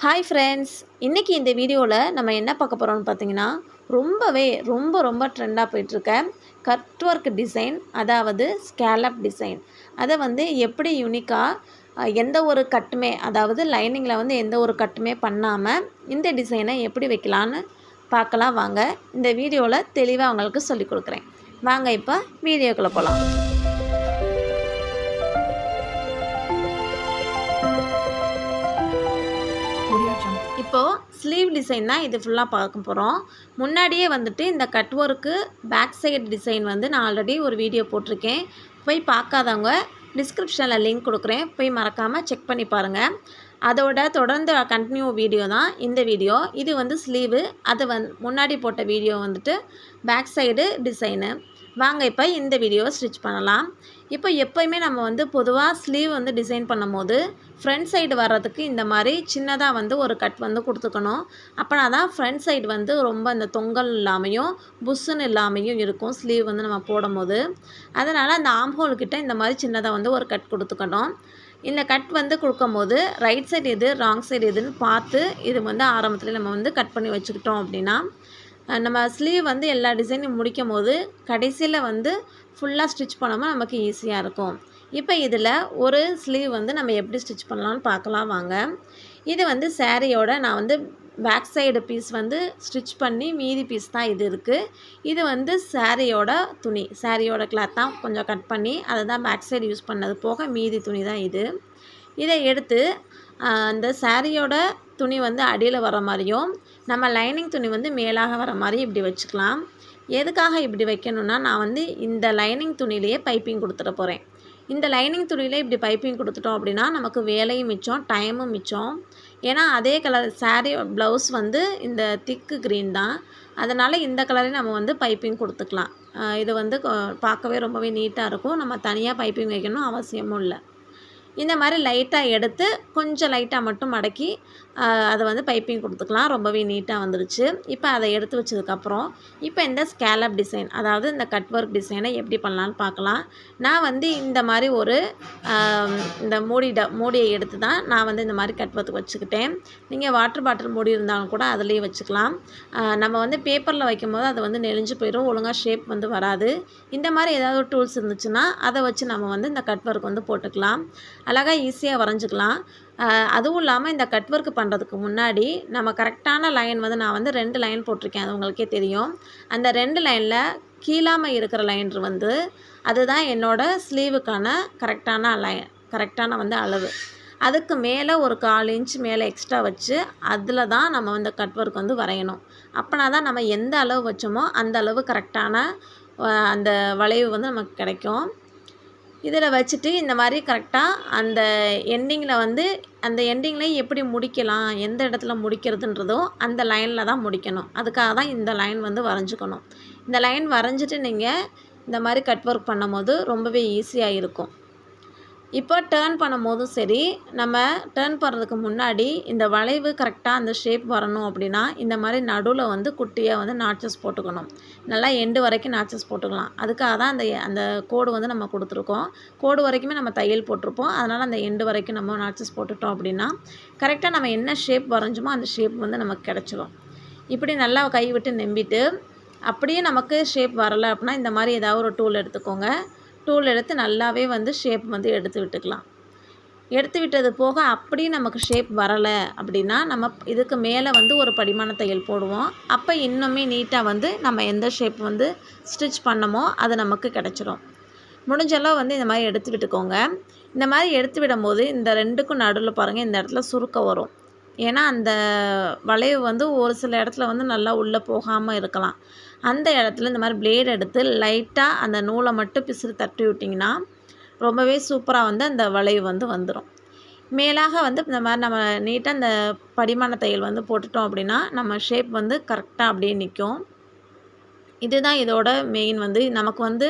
Hi friends, இன்றைக்கி இந்த வீடியோவில் நம்ம என்ன பார்க்க போகிறோம்னு பார்த்தீங்கன்னா, ரொம்ப ட்ரெண்டாக போயிட்டுருக்க கட் ஒர்க் டிசைன், அதாவது ஸ்கேலப் டிசைன். அதை எப்படி யூனிக்காக எந்த ஒரு கட்டுமே, அதாவது லைனிங்கில் எந்த ஒரு கட்டுமே பண்ணாமல் இந்த டிசைனை எப்படி வைக்கலான்னு பார்க்கலாம் வாங்க. இந்த வீடியோவில் தெளிவாக உங்களுக்கு சொல்லிக் கொடுக்குறேன். வாங்க இப்போ வீடியோக்குள்ளே போகலாம். இப்போது ஸ்லீவ் டிசைன் தான் இது ஃபுல்லாக பார்க்க போகிறோம். முன்னாடியே இந்த cut work back side design நான் ஆல்ரெடி ஒரு வீடியோ போட்டிருக்கேன். போய் பார்க்காதவங்க டிஸ்கிரிப்ஷனில் லிங்க் கொடுக்குறேன், போய் மறக்காமல் செக் பண்ணி பாருங்கள். அதோட தொடர்ந்து கண்டினியூ வீடியோ தான் இந்த வீடியோ. இது ஸ்லீவு, அது முன்னாடி போட்ட வீடியோ பேக் சைடு டிசைனு. வாங்க இப்போ இந்த வீடியோவை ஸ்டிச் பண்ணலாம். இப்போ எப்போயுமே நம்ம பொதுவாக ஸ்லீவ் டிசைன் பண்ணும் போது ஃப்ரண்ட் சைடு வர்றதுக்கு இந்த மாதிரி சின்னதாக ஒரு கட் கொடுத்துக்கணும். அப்போனா தான் ஃப்ரண்ட் சைடு ரொம்ப அந்த தொங்கல் இல்லாமையும் புஷ்ஷுன்னு இல்லாமையும் இருக்கும் ஸ்லீவ் நம்ம போடும் போது. அதனால் அந்த ஆம்ஹோல்கிட்ட இந்த மாதிரி சின்னதாக ஒரு கட் கொடுத்துக்கணும். இந்த கட் கொடுக்கும்போது ரைட் சைடு எது ராங் சைடு எதுன்னு பார்த்து இது ஆரம்பத்தில் நம்ம கட் பண்ணி வச்சுக்கிட்டோம் அப்படின்னா நம்ம ஸ்லீவ் எல்லா டிசைனும் முடிக்கும் போது கடைசியில் ஃபுல்லாக ஸ்டிச் பண்ணாமல் நமக்கு ஈஸியாக இருக்கும். இப்போ இதில் ஒரு ஸ்லீவ் நம்ம எப்படி ஸ்டிச் பண்ணலான்னு பார்க்கலாம் வாங்க. இது சாரியோட நான் பேக் சைடு பீஸ் ஸ்டிச் பண்ணி மீதி பீஸ் தான் இது இருக்குது. இது சாரியோட துணி, சாரியோட கிளாத் தான் கொஞ்சம் கட் பண்ணி அதை தான் பேக் சைடு யூஸ் பண்ணது போக மீதி துணி தான் இது. இதை எடுத்து அந்த சாரியோட துணி அடியில் வர மாதிரியும் நம்ம லைனிங் துணி மேலாக வர மாதிரி இப்படி வச்சுக்கலாம். எதுக்காக இப்படி வைக்கணும்னா, நான் இந்த லைனிங் துணியிலேயே பைப்பிங் கொடுத்துட போகிறேன். இந்த லைனிங் துணியிலே இப்படி பைப்பிங் கொடுத்துட்டோம் அப்படின்னா நமக்கு வேலையும் மிச்சம், டைமும் மிச்சம். ஏன்னா அதே கலர் சாரீ ப்ளவுஸ் இந்த திக்கு க்ரீன் தான். அதனால் இந்த கலரையும் நம்ம பைப்பிங் கொடுத்துக்கலாம். இது பார்க்கவே ரொம்பவே நீட்டாக இருக்கும். நம்ம தனியாக பைப்பிங் வைக்கணும் அவசியமும் இல்லை. இந்த மாதிரி லைட்டாக எடுத்து கொஞ்சம் லைட்டாக மட்டும் மடக்கி அதை பைப்பிங் கொடுத்துக்கலாம். ரொம்பவே நீட்டாக வந்துருச்சு. இப்போ அதை எடுத்து வச்சதுக்கப்புறம் இப்போ இந்த ஸ்கேலப் டிசைன், அதாவது இந்த கட் ஒர்க் டிசைனை எப்படி பண்ணலான்னு பார்க்கலாம். நான் இந்த மாதிரி ஒரு இந்த மூடியை எடுத்து தான் நான் இந்த மாதிரி கட் ஒர்க் வச்சுக்கிட்டேன். நீங்கள் வாட்டர் பாட்டில் மூடி இருந்தாலும் கூட அதுலேயே வச்சுக்கலாம். நம்ம பேப்பரில் வைக்கும்போது அது நெளிஞ்சு போயிடும், ஒழுங்காக ஷேப் வராது. இந்த மாதிரி ஏதாவது ஒரு டூல்ஸ் இருந்துச்சுன்னா அதை வச்சு நம்ம இந்த கட் ஒர்க் போட்டுக்கலாம். அழகாக ஈஸியாக வரைஞ்சிக்கலாம். அதுவும் இல்லாமல் இந்த கட் ஒர்க் பண்ணுறதுக்கு முன்னாடி நம்ம கரெக்டான லைன் நான் 2 லைன் போட்டிருக்கேன், அது உங்களுக்கே தெரியும். அந்த 2 லைனில் கீழாமல் இருக்கிற லைன் அதுதான் என்னோடய ஸ்லீவுக்கான கரெக்டான அளவு. அதுக்கு மேலே ஒரு 1/4 இன்ச் மேலே எக்ஸ்ட்ரா வச்சு அதில் தான் நம்ம கட் ஒர்க் வரையணும். அப்போனா தான் நம்ம எந்த அளவு வச்சோமோ அந்த அளவு கரெக்டான அந்த வளைவு நமக்கு கிடைக்கும். இதில் வச்சுட்டு இந்த மாதிரி கரெக்டாக அந்த எண்டிங்கில் அந்த எண்டிங்கில் எப்படி முடிக்கலாம், எந்த இடத்துல முடிக்கிறதுன்றதோ அந்த லைனில் தான் முடிக்கணும். அதுக்காக தான் இந்த லைன் வரைஞ்சிக்கணும். இந்த லைன் வரைஞ்சிட்டு நீங்கள் இந்த மாதிரி கட் ஒர்க் பண்ணும் போது ரொம்பவே ஈஸியாக இருக்கும். இப்போ டேர்ன் பண்ணும் போதும் சரி, நம்ம டேர்ன் பண்ணுறதுக்கு முன்னாடி இந்த வளைவு கரெக்டாக அந்த ஷேப் வரணும் அப்படின்னா இந்த மாதிரி நடுவில் குட்டியாக நாட்சஸ் போட்டுக்கணும். நல்லா எண்டு வரைக்கும் நாட்சஸ் போட்டுக்கலாம். அதுக்காக தான் அந்த கோடு நம்ம கொடுத்துருக்கோம். கோடு வரைக்குமே நம்ம தையல் போட்டிருப்போம். அதனால் அந்த எண்டு வரைக்கும் நம்ம நாட்சஸ் போட்டுட்டோம் அப்படின்னா கரெக்டாக நம்ம என்ன ஷேப் வரைஞ்சோமோ அந்த ஷேப் நமக்கு கிடச்சிடும். இப்படி நல்லா கை விட்டு நம்பிட்டு அப்படியே நமக்கு ஷேப் வரலை அப்படின்னா இந்த மாதிரி ஏதாவது ஒரு டூல் எடுத்துக்கோங்க. டூல் எடுத்து நல்லாவே ஷேப் எடுத்து விட்டுக்கலாம். எடுத்து விட்டது போக அப்படியே நமக்கு ஷேப் வரலை அப்படின்னா நம்ம இதுக்கு மேலே ஒரு படிமான தையல் போடுவோம். அப்போ இன்னுமே நீட்டாக நம்ம எந்த ஷேப் ஸ்டிச் பண்ணமோ அது நமக்கு கிடச்சிரும். முடிஞ்சளவு இந்த மாதிரி எடுத்து விட்டுக்கோங்க. இந்த மாதிரி எடுத்து விடும்போது இந்த 2க்கும் நடுவில் பாருங்கள், இந்த இடத்துல சுருக்கம் வரும். ஏன்னா அந்த வளைவு ஒரு சில இடத்துல நல்லா உள்ளே போகாமல் இருக்கலாம். அந்த இடத்துல இந்த மாதிரி பிளேட் எடுத்து லைட்டாக அந்த நூலை மட்டும் பிசுறு தட்டி விட்டிங்கன்னா ரொம்பவே சூப்பராக அந்த வளைவு வந்துடும். மேலாக இந்த மாதிரி நம்ம நீட்டாக அந்த படிமான தையல் போட்டுட்டோம் அப்படின்னா நம்ம ஷேப் கரெக்டாக அப்படியே நிற்கும். இதுதான் இதோட மெயின். நமக்கு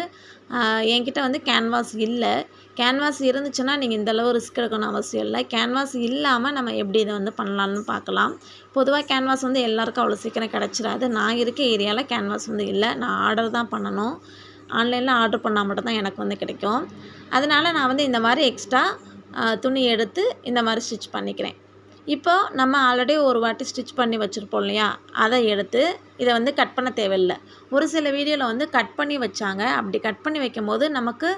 என்கிட்ட கேன்வாஸ் இல்லை. கேன்வாஸ் இருந்துச்சுன்னா நீங்கள் இந்தளவு ரிஸ்க் எடுக்கணும் அவசியம் இல்லை. கேன்வாஸ் இல்லாமல் நம்ம எப்படி இதை பண்ணலான்னு பார்க்கலாம். பொதுவாக கேன்வாஸ் எல்லாருக்கும் அவ்வளோ சீக்கிரம் கிடச்சிடாது. நான் இருக்க ஏரியாவில் கேன்வாஸ் இல்லை. நான் ஆர்டர் தான் பண்ணணும். ஆன்லைனில் ஆர்டர் பண்ணால் மட்டும்தான் எனக்கு கிடைக்கும். அதனால் நான் இந்த மாதிரி எக்ஸ்ட்ரா துணி எடுத்து இந்த மாதிரி ஸ்டிச் பண்ணிக்கிறேன். இப்போ நம்ம ஆல்ரெடி ஒரு வாட்டி ஸ்டிச் பண்ணி வச்சுருப்போம் இல்லையா, அதை எடுத்து இதை வந்து கட் பண்ண தேவையில்லை. ஒரு சில வீடியோவில் வந்து கட் பண்ணி வச்சாங்க. அப்படி கட் பண்ணி வைக்கும்போது நமக்கு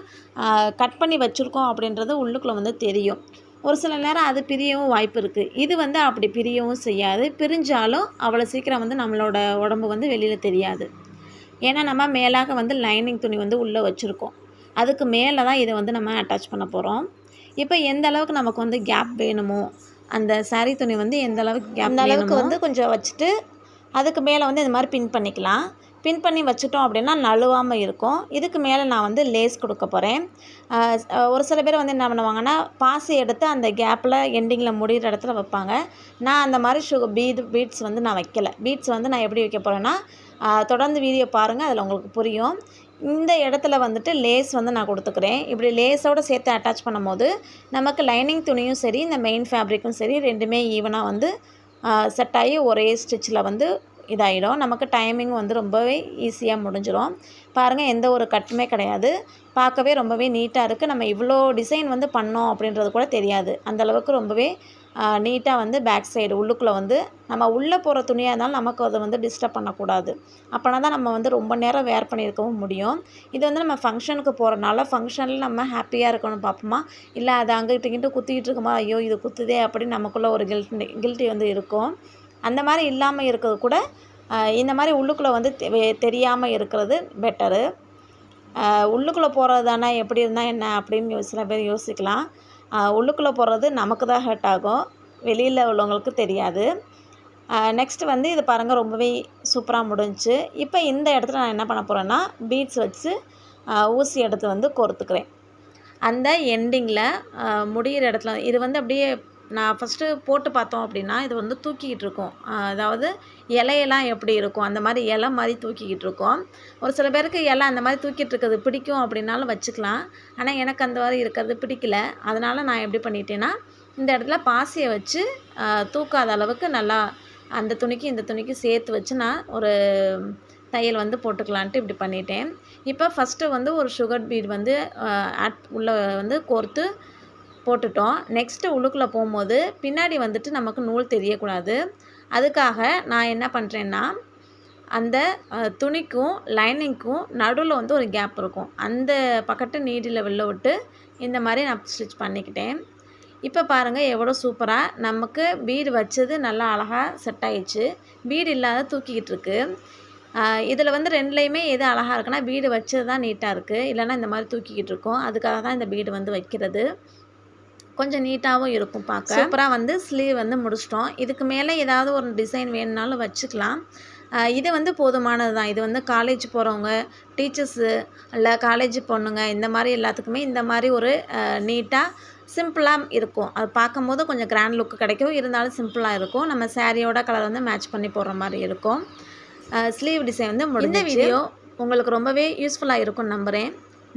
கட் பண்ணி வச்சுருக்கோம் அப்படின்றது உள்ளுக்குள்ளே வந்து தெரியும். ஒரு சில நேரம் அது பிரியவும் வாய்ப்பு இருக்குது. இது வந்து அப்படி பிரியவும் செய்யாது. பிரிஞ்சாலும் அவ்வளோ சீக்கிரம் வந்து நம்மளோட உடம்பு வந்து வெளியில் தெரியாது. ஏன்னா நம்ம மேலாக வந்து லைனிங் துணி வந்து உள்ளே வச்சுருக்கோம். அதுக்கு மேலே தான் இதை வந்து நம்ம அட்டாச் பண்ண போகிறோம். இப்போ எந்த அளவுக்கு நமக்கு வந்து கேப் வேணுமோ, அந்த சாரீ துணி வந்து எந்த அளவுக்கு கேப் அந்த அளவுக்கு வந்து கொஞ்சம் வச்சுட்டு அதுக்கு மேலே வந்து இந்த மாதிரி பின் பண்ணிக்கலாம். பின் பண்ணி வச்சுட்டோம் அப்படின்னா நழுவாமல் இருக்கும். இதுக்கு மேலே நான் வந்து லேஸ் கொடுக்க போகிறேன். ஒரு சில பேர் வந்து என்ன பண்ணுவாங்கன்னா, பாசி எடுத்து அந்த கேப்பில் எண்டிங்கில் முடிகிற இடத்துல வைப்பாங்க. நான் அந்த மாதிரி பீட்ஸ் வந்து நான் வைக்கலை. பீட்ஸ் வந்து நான் எப்படி வைக்க போகிறேன்னா, தொடர்ந்து வீடியோ பாருங்கள், அதில் உங்களுக்கு புரியும். இந்த இடத்துல வந்துட்டு லேஸ் வந்து நான் கொடுத்துக்கிறேன். இப்படி லேஸோடு சேர்த்து அட்டாச் பண்ணும்போது நமக்கு லைனிங் துணியும் சரி, இந்த மெயின் ஃபேப்ரிக்கும் சரி, ரெண்டுமே ஈவனாக வந்து செட் ஆகி ஒரே ஸ்டிச்சில் வந்து இதாகிடும். நமக்கு டைமிங் வந்து ரொம்பவே ஈஸியாக முடிஞ்சிடும். பாருங்கள், எந்த ஒரு கட்டுமே கிடையாது. பார்க்கவே ரொம்பவே நீட்டாக இருக்குது. நம்ம இவ்வளோ டிசைன் வந்து பண்ணோம் அப்படின்றது கூட தெரியாது. அந்தளவுக்கு ரொம்பவே நீட்டாக வந்து பேக் சைடு உள்ளுக்குள்ளே வந்து நம்ம உள்ளே போகிற துணியாக இருந்தாலும் நமக்கு அதை வந்து டிஸ்டர்ப் பண்ணக்கூடாது. அப்போனா தான் நம்ம வந்து ரொம்ப நேரம் வேர் பண்ணியிருக்கவும் முடியும். இது வந்து நம்ம ஃபங்க்ஷனுக்கு போகிறனால ஃபங்க்ஷனில் நம்ம ஹாப்பியாக இருக்கணும்னு பார்ப்போமா, இல்லை அது அங்கிட்டு இங்கிட்டு குத்திக்கிட்டு இருக்குமா, ஐயோ இது குத்துதே அப்படின்னு நமக்குள்ளே ஒரு கில்ட்டி வந்து இருக்கும். அந்த மாதிரி இல்லாமல் இருக்கிறது கூட இந்த மாதிரி உள்ளுக்குள்ளே வந்து தெரியாமல் இருக்கிறது பெட்டரு. உள்ளுக்குள்ளே போகிறது தானே, எப்படி இருந்தால் என்ன அப்படின்னு சில பேர் யோசிக்கலாம். உள்ளுக்குள்ளே போகிறது நமக்கு தான் ஹர்ட் ஆகும், வெளியில் உள்ளவங்களுக்கு தெரியாது. நெக்ஸ்ட்டு வந்து இது பாருங்கள், ரொம்பவே சூப்பராக முடிஞ்சிச்சு. இப்போ இந்த இடத்துல நான் என்ன பண்ண போகிறேன்னா, பீட்ஸ் வச்சு ஊசி எடுத்து வந்து கோர்த்துக்கிறேன். அந்த எண்டிங்கில் முடிகிற இடத்துல இது வந்து அப்படியே நான் ஃபஸ்ட்டு போட்டு பார்த்தோம் அப்படின்னா, இது வந்து தூக்கிக்கிட்டு இருக்கும். அதாவது இலையெல்லாம் எப்படி இருக்கும், அந்த மாதிரி இலை மாதிரி தூக்கிக்கிட்டு இருக்கும். ஒரு சில பேருக்கு இலை அந்த மாதிரி தூக்கிட்டு இருக்கிறது பிடிக்கும் அப்படின்னாலும் வச்சுக்கலாம். ஆனால் எனக்கு அந்த மாதிரி இருக்கிறது பிடிக்கல. அதனால் நான் எப்படி பண்ணிட்டேன்னா, இந்த இடத்துல பாசியை வச்சு தூக்காத அளவுக்கு நல்லா அந்த துணிக்கு இந்த துணிக்கு சேர்த்து வச்சு நான் ஒரு தையல் வந்து போட்டுக்கலான்ட்டு இப்படி பண்ணிட்டேன். இப்போ ஃபஸ்ட்டு வந்து ஒரு சுகர் பீட் வந்து உள்ளே வந்து கோர்த்து போட்டுட்டோம். நெக்ஸ்ட்டு உள்ளுக்குள்ளே போகும்போது பின்னாடி வந்துட்டு நமக்கு நூல் தெரியக்கூடாது. அதுக்காக நான் என்ன பண்ணுறேன்னா, அந்த துணிக்கும் லைனிங்க்கும் நடுவில் வந்து ஒரு கேப் இருக்கும். அந்த பக்கத்து நீடில் வெளில விட்டு இந்த மாதிரி நான் ஸ்டிச் பண்ணிக்கிட்டேன். இப்போ பாருங்கள் எவ்வளோ சூப்பராக நமக்கு பீடு வச்சது நல்லா அழகாக செட் ஆயிடுச்சு. பீடு இல்லாத தூக்கிக்கிட்டு இருக்குது. இதில் வந்து ரெண்டுலேயுமே எது அழகாக இருக்குன்னா, பீடு வச்சது தான் நீட்டாக இருக்குது. இல்லைன்னா இந்த மாதிரி தூக்கிக்கிட்டு இருக்கும். அதுக்காக தான் இந்த பீடு வந்து வைக்கிறது. கொஞ்சம் நீட்டாகவும் இருக்கும் பார்க்க. சூப்பராக வந்து ஸ்லீவ் வந்து முடிச்சிட்டோம். இதுக்கு மேலே ஏதாவது ஒரு டிசைன் வேணுனாலும் வச்சுக்கலாம். இது வந்து போதுமானது தான். இது வந்து காலேஜ் போகிறவங்க, டீச்சர்ஸு, இல்லை காலேஜ் பொண்ணுங்க, இந்த மாதிரி எல்லாத்துக்குமே இந்த மாதிரி ஒரு நீட்டாக சிம்பிளாக இருக்கும். அது பார்க்கும்போது கொஞ்சம் கிராண்ட் லுக்கு கிடைக்கும். இருந்தாலும் சிம்பிளாக இருக்கும். நம்ம சாரியோட கலர் வந்து மேட்ச் பண்ணி போடுற மாதிரி இருக்கும். ஸ்லீவ் டிசைன் வந்து முடிஞ்சு. இந்த வீடியோ உங்களுக்கு ரொம்பவே யூஸ்ஃபுல்லாக இருக்கும்னு நம்புகிறேன்.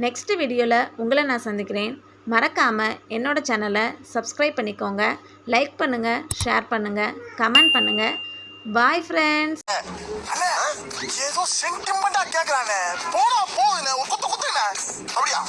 நெக்ஸ்ட் வீடியோவில் உங்களை நான் சந்திக்கிறேன். மறக்காமல் என்னோடய சேனலை சப்ஸ்கிரைப் பண்ணிக்கோங்க. லைக் பண்ணுங்கள், ஷேர் பண்ணுங்கள், கமெண்ட் பண்ணுங்கள். Bye friends. ஏதோ சென்டிமெண்டா கேக்குறானே, போடா போகுதுண்ணே, ஒரு குத்து குத்துண்ணே, அப்படியா?